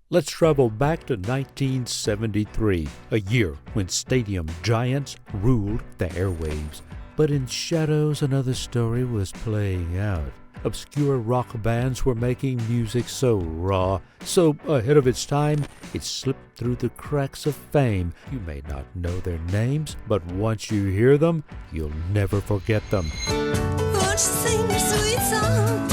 Let's travel back to 1973, a year when stadium giants ruled the airwaves. But in shadows, another story was playing out. Obscure rock bands were making music so raw, so ahead of its time, it slipped through the cracks of fame. You may not know their names, but once you hear them, you'll never forget them. Won't you sing your sweet song?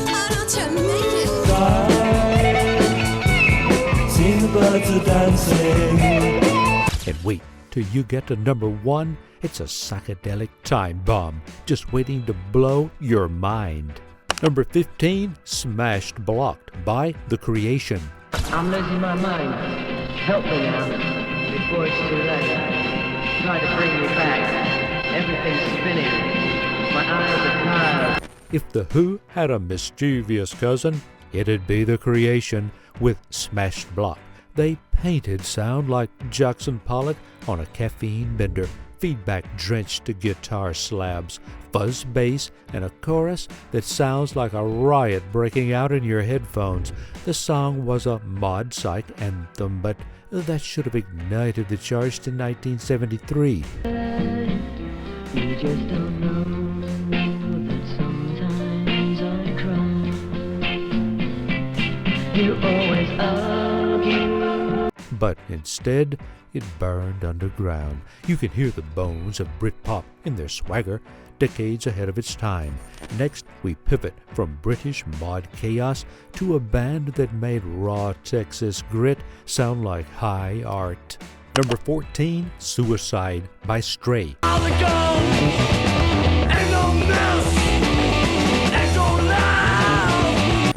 Why don't you make it? See the birds are dancing. And wait till you get to number one. It's a psychedelic time bomb just waiting to blow your mind. Number 15, Smashed Blocked by The Creation. I'm losing my mind. Help me now, before it's too late. Try to bring me back. Everything's spinning. My eyes are tired. If The Who had a mischievous cousin, it'd be The Creation with Smashed Blocked. They painted sound like Jackson Pollock on a caffeine bender. Feedback-drenched guitar slabs, fuzz bass, and a chorus that sounds like a riot breaking out in your headphones. The song was a mod psych anthem, but that should have ignited the charts in 1973. You just don't know that sometimes I cry. You always argue. But instead, it burned underground. You can hear the bones of Britpop in their swagger, decades ahead of its time. Next, we pivot from British mod chaos to a band that made raw Texas grit sound like high art. Number 14, Suicide by Stray.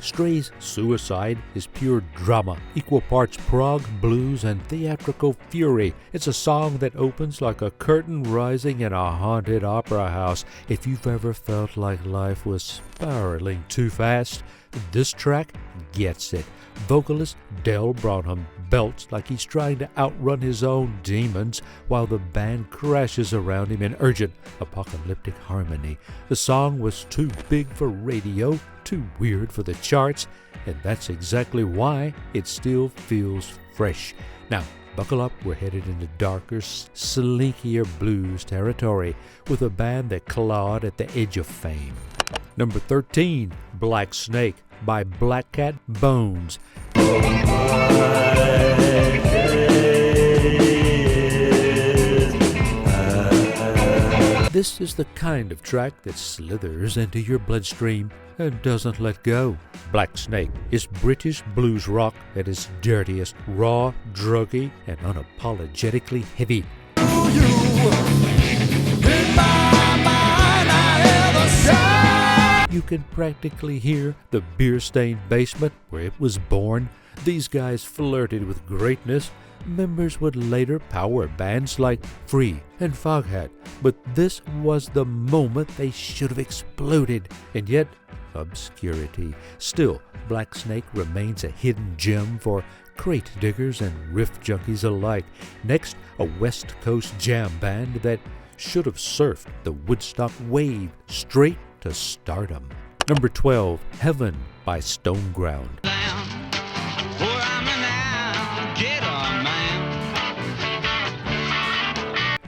Stray's Suicide is pure drama, equal parts prog, blues, and theatrical fury. It's a song that opens like a curtain rising in a haunted opera house. If you've ever felt like life was spiraling too fast, this track gets it. Vocalist Del Branham belts like he's trying to outrun his own demons while the band crashes around him in urgent, apocalyptic harmony. The song was too big for radio, too weird for the charts, and that's exactly why it still feels fresh. Now, buckle up, we're headed into darker, slinkier blues territory with a band that clawed at the edge of fame. Number 13, Black Snake by Black Cat Bones. This is the kind of track that slithers into your bloodstream and doesn't let go. Black Snake is British blues rock at its dirtiest, raw, druggy, and unapologetically heavy. You can practically hear the beer-stained basement where it was born. These guys flirted with greatness. Members would later power bands like Free and Foghat, but this was the moment they should have exploded, and yet obscurity. Still, Black Snake remains a hidden gem for crate diggers and riff junkies alike. Next, a West Coast jam band that should have surfed the Woodstock wave straight to stardom. Number 12, Heaven by Stoneground.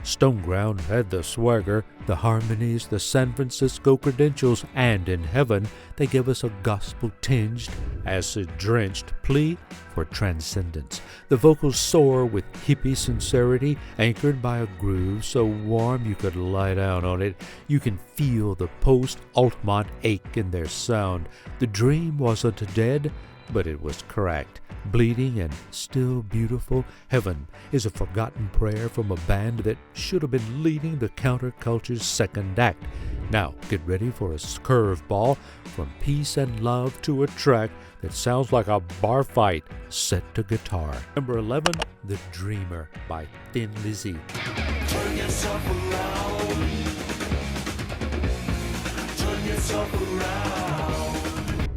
Stoneground had the swagger, the harmonies, the San Francisco credentials, and in Heaven, they give us a gospel-tinged, acid-drenched plea for transcendence. The vocals soar with hippie sincerity, anchored by a groove so warm you could lie down on it. You can feel the post-Altamont ache in their sound. The dream wasn't dead, but it was cracked, bleeding and still beautiful. Heaven is a forgotten prayer from a band that should have been leading the counterculture's second act. Now, get ready for a curveball from peace and love to a track that sounds like a bar fight set to guitar. Number 11, The Dreamer by Thin Lizzy. Turn yourself around. Turn yourself around.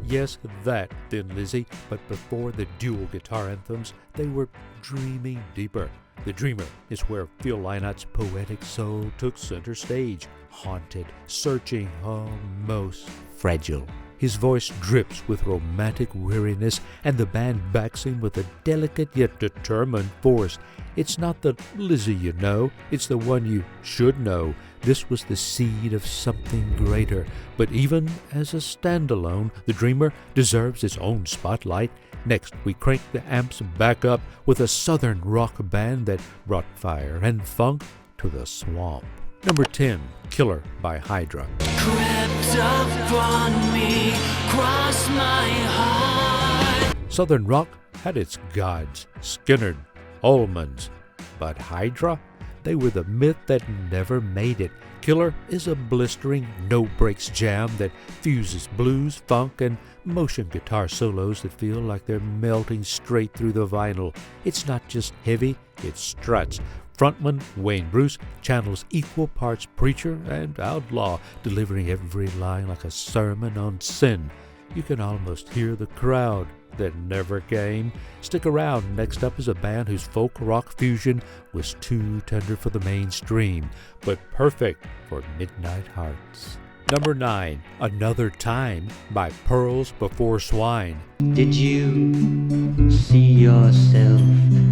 Yes, that Thin Lizzy, but before the dual guitar anthems, they were dreaming deeper. The Dreamer is where Phil Lynot's poetic soul took center stage, haunted, searching, almost fragile. His voice drips with romantic weariness, and the band backs him with a delicate yet determined force. It's not the Lizzy you know, it's the one you should know. This was the seed of something greater, but even as a standalone, the Dreamer deserves its own spotlight. Next, we crank the amps back up with a southern rock band that brought fire and funk to the swamp. Number 10, Killer by Hydra. Crept up on me, crossed my heart. Southern rock had its gods, Skinnerd, Allmans, but Hydra? They were the myth that never made it. Killer is a blistering, no-breaks jam that fuses blues, funk, and motion guitar solos that feel like they're melting straight through the vinyl. It's not just heavy, it struts. Frontman Wayne Bruce channels equal parts preacher and outlaw, delivering every line like a sermon on sin. You can almost hear the crowd that never came. Stick around. Next up is a band whose folk rock fusion was too tender for the mainstream, but perfect for midnight hearts. Number 9, Another Time by Pearls Before Swine. Did you see yourself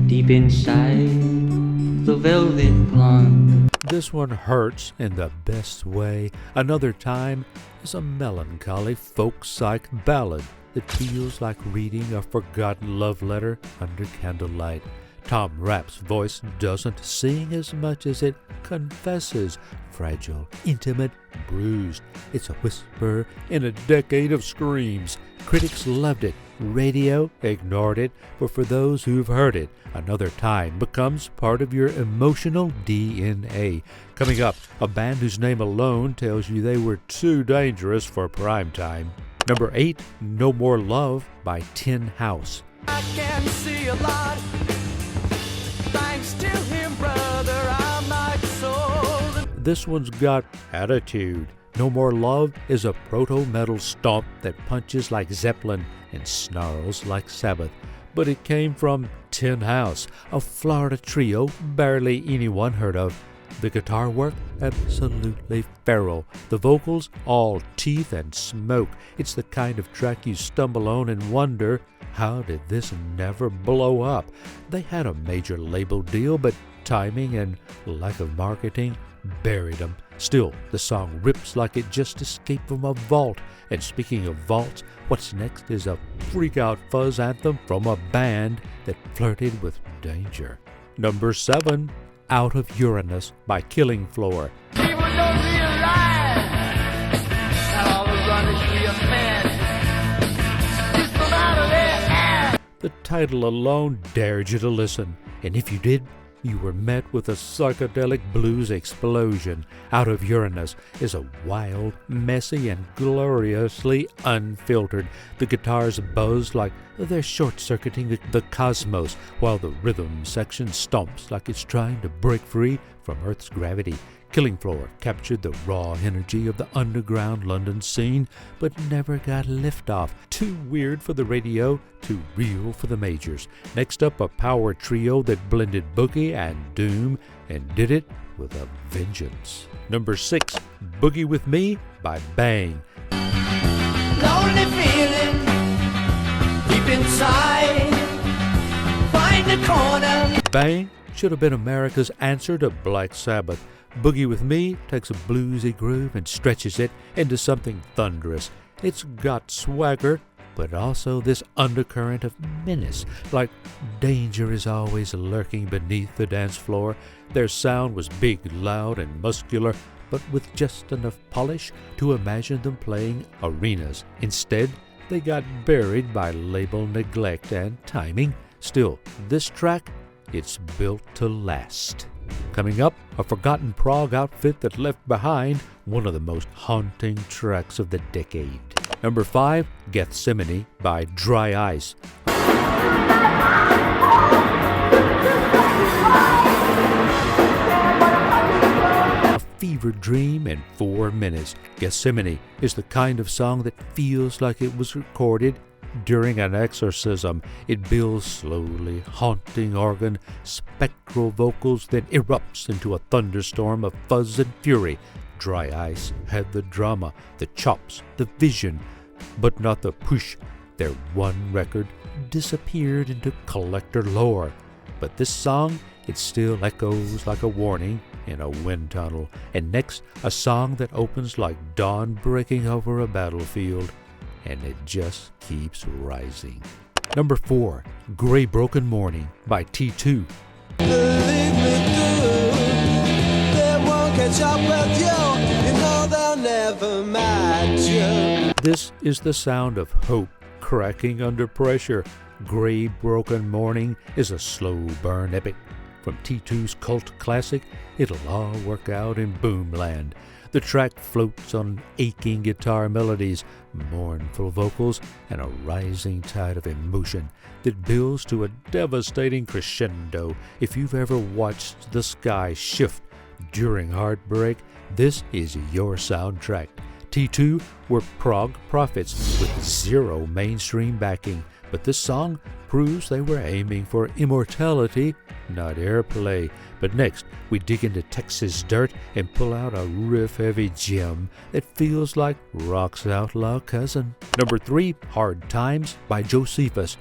deep inside the velvet pond? This one hurts in the best way. Another Time is a melancholy folk psych ballad that feels like reading a forgotten love letter under candlelight. Tom Rapp's voice doesn't sing as much as it confesses. Fragile, intimate, bruised. It's a whisper in a decade of screams. Critics loved it. Radio ignored it. But for those who've heard it, Another Time becomes part of your emotional DNA. Coming up, a band whose name alone tells you they were too dangerous for prime time. Number 8, No More Love by Tin House. I can see a lot. Thanks to him, brother, I'm not sold. This one's got attitude. No More Love is a proto-metal stomp that punches like Zeppelin and snarls like Sabbath. But it came from Tin House, a Florida trio barely anyone heard of. The guitar work, absolutely feral. The vocals, all teeth and smoke. It's the kind of track you stumble on and wonder, how did this never blow up? They had a major label deal, but timing and lack of marketing buried them. Still, the song rips like it just escaped from a vault. And speaking of vaults, what's next is a freak-out fuzz anthem from a band that flirted with danger. Number 7, Out of Uranus by Killing Floor. People don't realize that all the runners we are men. Just come out of their ass. The title alone dared you to listen, and if you did, you were met with a psychedelic blues explosion. Out of Uranus is a wild, messy, and gloriously unfiltered. The guitars buzz like they're short-circuiting the cosmos, while the rhythm section stomps like it's trying to break free from Earth's gravity. Killing Floor captured the raw energy of the underground London scene, but never got liftoff. Too weird for the radio, too real for the majors. Next up, a power trio that blended boogie and doom and did it with a vengeance. Number 6, Boogie With Me by Bang. Lonely feeling deep inside. Find a corner. Bang should have been America's answer to Black Sabbath. Boogie With Me takes a bluesy groove and stretches it into something thunderous. It's got swagger, but also this undercurrent of menace, like danger is always lurking beneath the dance floor. Their sound was big, loud, and muscular, but with just enough polish to imagine them playing arenas. Instead, they got buried by label neglect and timing. Still, this track, it's built to last. Coming up, a forgotten prog outfit that left behind one of the most haunting tracks of the decade. Number 5, Gethsemane by Dry Ice. A fever dream in 4 minutes. Gethsemane is the kind of song that feels like it was recorded during an exorcism. It builds slowly, haunting organ, spectral vocals, then erupts into a thunderstorm of fuzz and fury. Dry Ice had the drama, the chops, the vision, but not the push. Their one record disappeared into collector lore. But this song, it still echoes like a warning in a wind tunnel. And next, a song that opens like dawn breaking over a battlefield, and it just keeps rising. Number 4, Gray Broken Morning by T2. Believe me, dude, they won't catch up with you. You know they'll never match you. This is the sound of hope cracking under pressure. Gray Broken Morning is a slow burn epic. From T2's cult classic, It'll All Work Out in Boomland. The track floats on aching guitar melodies, mournful vocals, and a rising tide of emotion that builds to a devastating crescendo. If you've ever watched the sky shift during heartbreak, this is your soundtrack. T2 were prog prophets with zero mainstream backing, but this song proves they were aiming for immortality, not airplay. But next, we dig into Texas dirt and pull out a riff-heavy gem that feels like rock's outlaw cousin. Number 3, Hard Times by Josephus.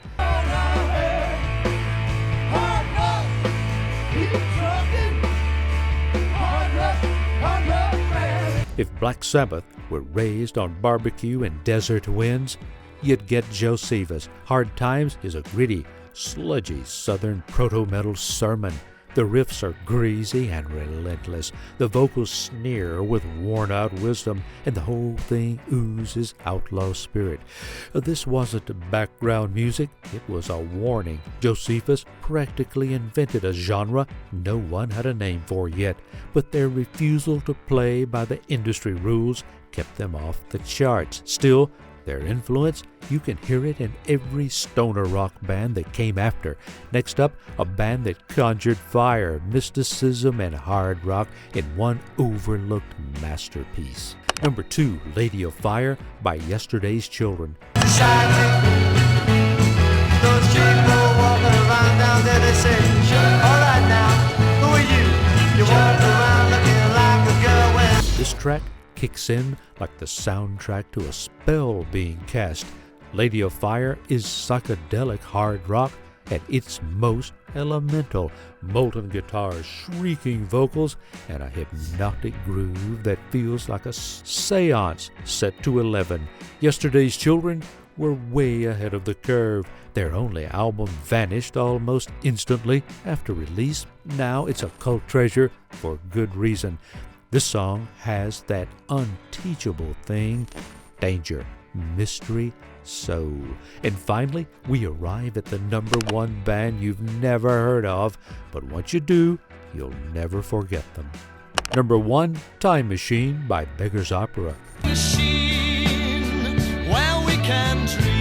If Black Sabbath were raised on barbecue and desert winds, you'd get Josephus. Hard Times is a gritty, sludgy southern proto-metal sermon. The riffs are greasy and relentless. The vocals sneer with worn-out wisdom, and the whole thing oozes outlaw spirit. This wasn't background music, it was a warning. Josephus practically invented a genre no one had a name for yet, but their refusal to play by the industry rules kept them off the charts. Still, their influence, you can hear it in every stoner rock band that came after. Next up, a band that conjured fire, mysticism, and hard rock in one overlooked masterpiece. Number 2, Lady of Fire by Yesterday's Children. This track kicks in like the soundtrack to a spell being cast. Lady of Fire is psychedelic hard rock at its most elemental. Molten guitars, shrieking vocals, and a hypnotic groove that feels like a seance set to 11. Yesterday's Children were way ahead of the curve. Their only album vanished almost instantly after release. Now it's a cult treasure for good reason. This song has that unteachable thing: danger, mystery, soul. And finally, we arrive at the number 1 band you've never heard of, but once you do, you'll never forget them. Number 1, Time Machine by Beggars Opera. Machine where we can dream.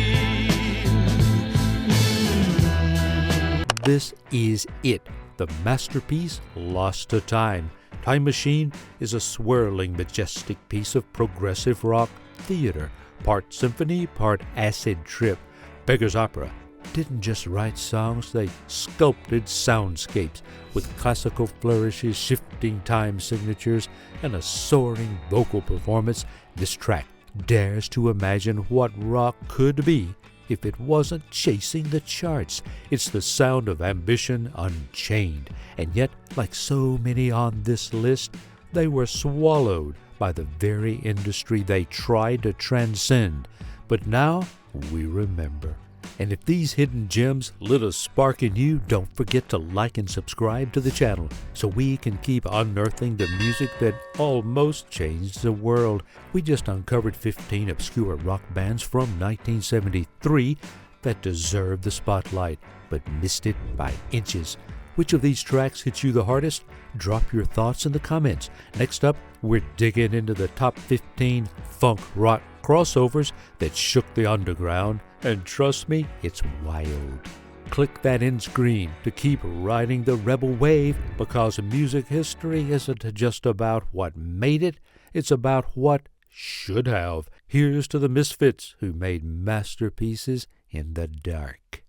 This is it, the masterpiece lost to time. Time Machine is a swirling, majestic piece of progressive rock theater, part symphony, part acid trip. Beggars Opera didn't just write songs, they sculpted soundscapes with classical flourishes, shifting time signatures, and a soaring vocal performance. This track dares to imagine what rock could be if it wasn't chasing the charts. It's the sound of ambition unchained, and yet, like so many on this list, they were swallowed by the very industry they tried to transcend. But now we remember. And if these hidden gems lit a spark in you, don't forget to like and subscribe to the channel so we can keep unearthing the music that almost changed the world. We just uncovered 15 obscure rock bands from 1973 that deserved the spotlight, but missed it by inches. Which of these tracks hit you the hardest? Drop your thoughts in the comments. Next up, we're digging into the top 15 funk rock crossovers that shook the underground, and trust me, it's wild. Click that end screen to keep riding the rebel wave, because music history isn't just about what made it, it's about what should have. Here's to the misfits who made masterpieces in the dark.